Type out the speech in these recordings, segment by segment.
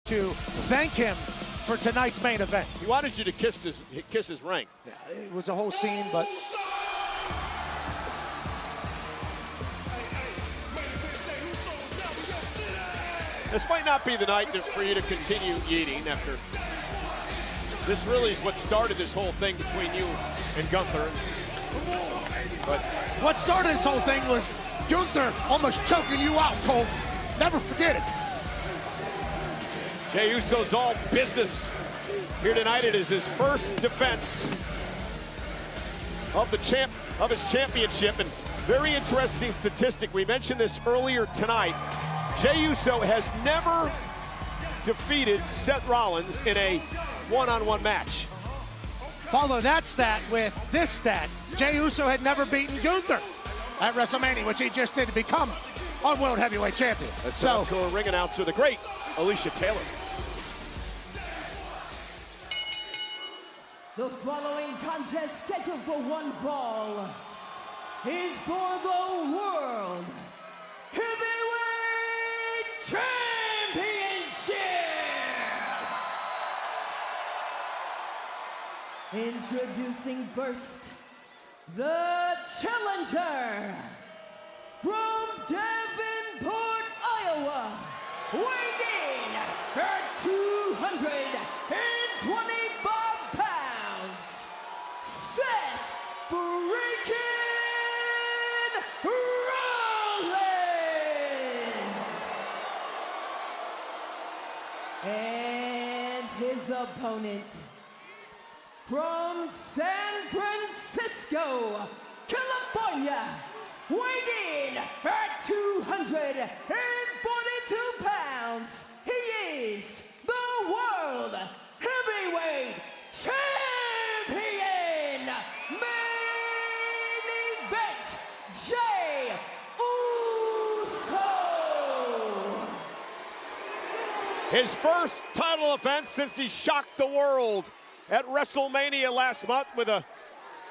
to thank him for tonight's main event. He wanted you to kiss his ring. Yeah, it was a whole scene, but this might not be the night for you to continue eating after. This really is what started this whole thing between you and Gunther. But what started this whole thing was Gunther almost choking you out, Cole. Never forget it. Jey Uso's all business here tonight. It is his first defense of his championship, and very interesting statistic. We mentioned this earlier tonight. Jey Uso has never defeated Seth Rollins in a one-on-one match. Follow that stat with this stat. Jey Uso had never beaten Gunther at WrestleMania, which he just did to become our World Heavyweight Champion. That's so cool. Ring announcer, the great Alicia Taylor. The following contest, scheduled for one fall, is for the World Heavyweight Championship! Introducing first, the challenger from Davenport, Iowa, weighing in at 225 pounds, Seth freaking Rollins! And his opponent from San Francisco, California, weighing in at 242 pounds, he is the World Heavyweight Champion! Main event, Jey Uso! His first title offense since he shocked the world at WrestleMania last month with a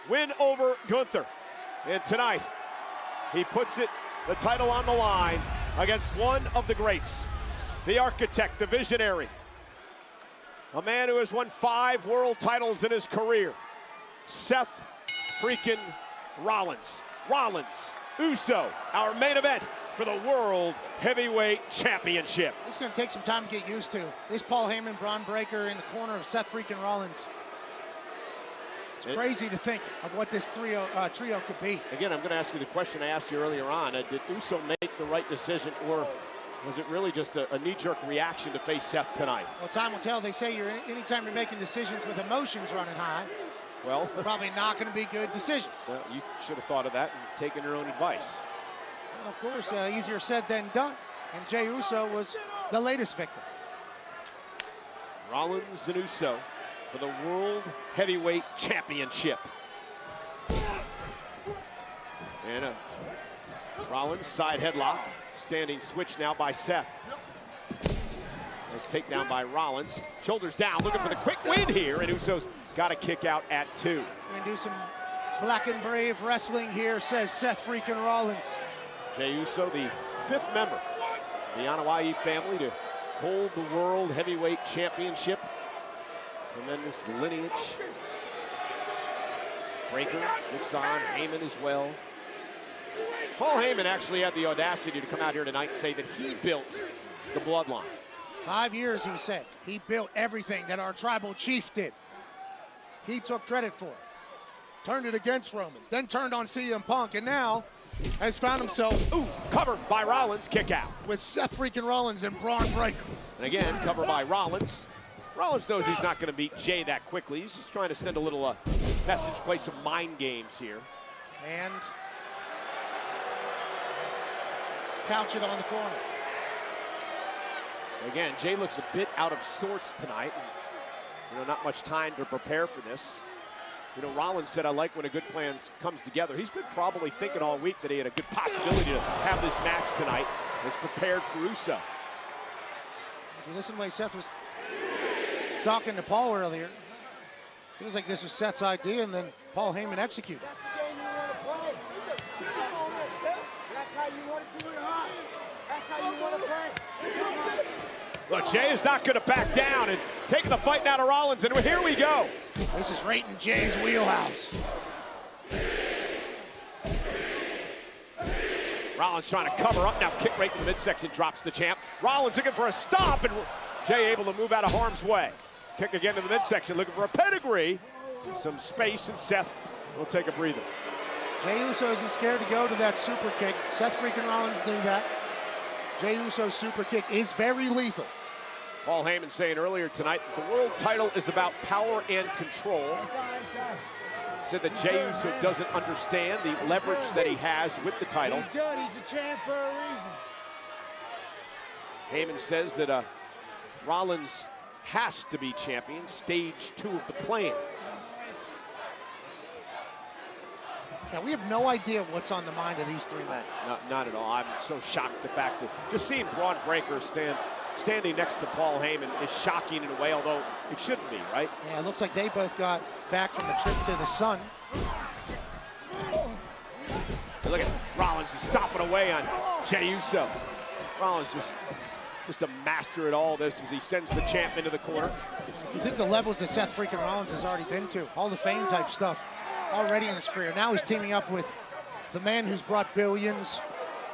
win over Gunther. And tonight, he puts the title on the line against one of the greats, the architect, the visionary, a man who has won 5 world titles in his career, Seth freaking Rollins. Rollins, Uso, our main event for the World Heavyweight Championship. This is going to take some time to get used to. This Paul Heyman, Braun Breaker in the corner of Seth freaking Rollins. It's crazy to think of what this trio could be. Again, I'm going to ask you the question I asked you earlier on. Did Uso make the right decision, or was it really just a knee-jerk reaction to face Seth tonight? Well, time will tell. They say anytime you're making decisions with emotions running high, well, probably not going to be good decisions. So you should have thought of that and taken your own advice. Well, of course, easier said than done. And Jey Uso was the latest victim. Rollins and Uso for the World Heavyweight Championship. And a Rollins side headlock. Standing switch now by Seth. Nice takedown by Rollins. Shoulders down, looking for the quick win here. And Uso's got a kick out at 2. We're gonna do some black and brave wrestling here, says Seth freaking Rollins. Jey Uso, the 5th member of the Anoa'i family to hold the World Heavyweight Championship. Tremendous lineage. Breaker looks on, Heyman as well. Paul Heyman actually had the audacity to come out here tonight and say that he built the bloodline. 5 years, he said. He built everything that our tribal chief did. He took credit for it. Turned it against Roman, then turned on CM Punk, and now has found himself covered by Rollins, kick out. With Seth freaking Rollins and Braun Breaker. And again, covered by Rollins. Rollins knows he's not going to beat Jey that quickly. He's just trying to send a little message, play some mind games here. And couch it on the corner. Again, Jey looks a bit out of sorts tonight. Not much time to prepare for this. Rollins said, I like when a good plan comes together. He's been probably thinking all week that he had a good possibility to have this match tonight. He's prepared for Uso. If you listen to the way Seth was talking to Paul earlier, feels like this was Seth's idea, and then Paul Heyman executed. That's how you want to do it, huh? That's how you want to play. Well, Jey is not going to back down and taking the fight now to Rollins, and here we go. This is right in Jey's wheelhouse. Rollins trying to cover up now, kick right in the midsection, drops the champ. Rollins looking for a stop, and Jey able to move out of harm's way. Kick again to the midsection, looking for a pedigree. Some space, and Seth will take a breather. Jey Uso isn't scared to go to that super kick. Seth freaking Rollins knew that. Jey Uso's super kick is very lethal. Paul Heyman saying earlier tonight that the world title is about power and control. Said that Jey Uso doesn't understand the leverage that he has with the title. He's good, he's the champ for a reason. Heyman says that Rollins has to be champion, stage 2 of the plan. Yeah, we have no idea what's on the mind of these three men. Not at all. I'm so shocked the fact that just seeing Braun Breaker standing next to Paul Heyman is shocking in a way, although it shouldn't be, right? Yeah, it looks like they both got back from the trip to the sun. And look at Rollins is stomping away on Jey Uso. Rollins just a master at all this as he sends the champ into the corner. If you think the levels that Seth freaking Rollins has already been to, Hall of Fame type stuff already in his career. Now he's teaming up with the man who's brought billions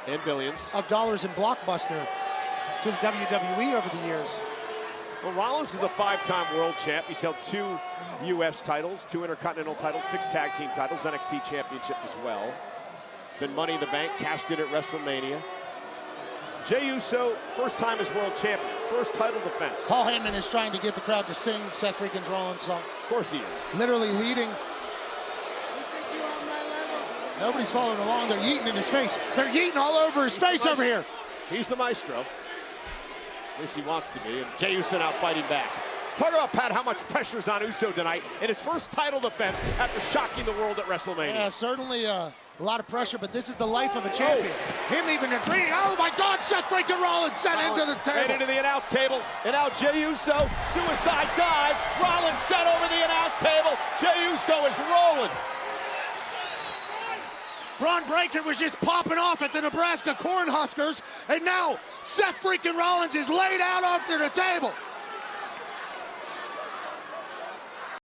of dollars in Blockbuster to the WWE over the years. Well, Rollins is a 5-time world champ. He's held 2 U.S. titles, 2 Intercontinental titles, 6 tag team titles, NXT championship as well. Been Money in the Bank, cashed in at WrestleMania. Jey Uso, first time as world champion, first title defense. Paul Heyman is trying to get the crowd to sing Seth freaking Rollins' song. Of course he is. Literally leading. Nobody's following along. They're yeeting in his face. They're yeeting all over his face over here. He's the maestro. At least he wants to be. And Jey Uso now fighting back. Talk about, Pat, how much pressure's on Uso tonight in his first title defense after shocking the world at WrestleMania. Yeah, certainly a lot of pressure, but this is the life of a champion. Him even agreeing. Oh my God, Seth freaking Rollins sent into the table. Right into the announce table. And now Jey Uso, suicide dive. Rollins sent over the announce table. Jey Uso is rolling. Braun Breaker was just popping off at the Nebraska Cornhuskers, and now Seth freaking Rollins is laid out after the table.